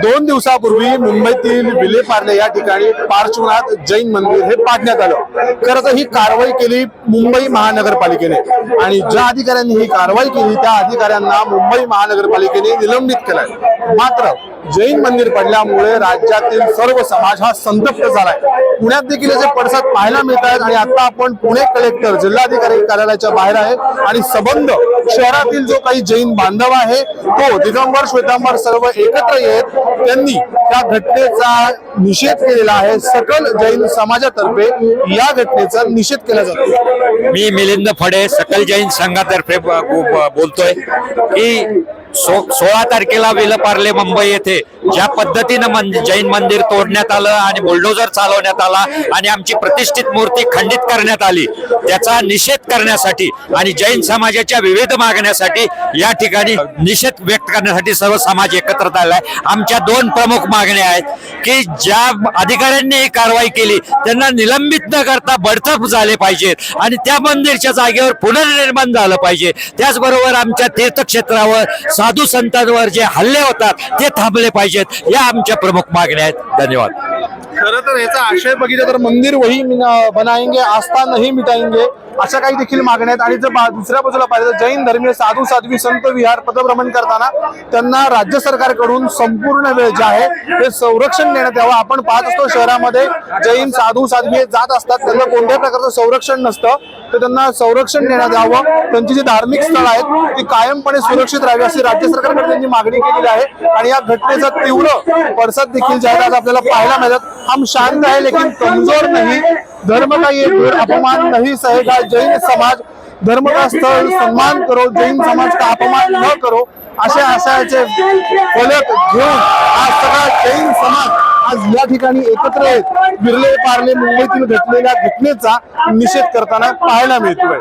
2 दिवसापूर्वी मुंबईतील विलेपार्ले या ठिकाणी पार्श्वनाथ जैन मंदिर हे पाडण्यात आलं। खरं तर ही कारवाई केली मुंबई महानगरपालिकेने आणि ज्या अधिकाऱ्यांनी ही कारवाई केली त्या अधिकाऱ्यांना मुंबई महानगरपालिकेने निलंबित केलंय। मात्र जैन मंदिर पडल्यामुळे राज्यातील सर्व समाज हा संतप्त झालाय। पुण्यात देखील याचे पडसाद पाहायला मिळत आहेत आणि आता आपण पुणे कलेक्टर जिल्हाधिकारी कार्यालयाच्या बाहेर आहे आणि संबंध शहरातील जो काही जैन बांधव आहे तो दिगंबर श्वेतांबर सर्व एकत्र येत त्यांनी त्या घटनेचा निषेध केलेला आहे। सकल जैन समाजातर्फे या घटनेचा निषेध केला जातो। मी मिलिंद फडे सकल जैन संघातर्फे बोलतोय की 16 तारखेला विलेपार्ले मुंबई येथे ज्या पद्धतीनं जैन मंदिर तोडण्यात आलं आणि बुलडोजर चालवण्यात आला आणि आमची प्रतिष्ठित मूर्ती खंडित करण्यात आली, त्याचा निषेध करण्यासाठी आणि जैन समाजाच्या विविध मागण्यासाठी या ठिकाणी निषेध व्यक्त करण्यासाठी सर्व समाज एकत्र आलाय। आमच्या 2 प्रमुख मागण्या आहेत की ज्या अधिकाऱ्यांनी ही कारवाई केली त्यांना निलंबित न करता बडतर्फ झाले पाहिजेत आणि त्या मंदिरच्या जागेवर पुनर्निर्माण झालं पाहिजे। त्याचबरोबर आमच्या तीर्थक्षेत्रावर साधू संतांवर जे हल्ले होतात ते थांबले पाहिजेत, या आमच्या प्रमुख मागण्या आहेत। धन्यवाद। खरं तर याचा आशय बघितला तर मंदिर वही बनाएंगे आस्था नहीं मिटाएंगे अशा काही देखील मागण्या आहेत। आणि जर दुसऱ्या बाजूला पाहिलं तर जैन धर्मीय साधू साध्वी संत विहार पदभ्रमण करताना त्यांना राज्य सरकारकडून संपूर्ण वेळ जे आहे ते संरक्षण देण्यात यावं। आपण पाहत असतो शहरामध्ये जैन साधू साध्वी जात असतात, त्यांना कोणत्याही प्रकारचं संरक्षण नसतं, तर त्यांना संरक्षण देण्यात यावं। त्यांची जी धार्मिक स्थळं आहेत ती कायमपणे सुरक्षित राहावी अशी राज्य सरकारकडे त्यांनी मागणी केलेली आहे। आणि या घटनेचा तीव्र पडसाद देखील जे आहे आपल्याला पाहायला मिळतात। हम शांत है लेकिन कमजोर नहीं, धर्म का ये अपमान नहीं सहेगा, जैन समाज धर्म का स्थल सम्मान करो, जैन समाज का अपमान न करो अशा आशयाचे फलक घेऊन आज सगळा जैन समाज आज या ठिकाणी एकत्र येत विलेपार्ले मुंबईतील घटनेच्या घटनेचा निषेध करताना पाहायला मिळतोय।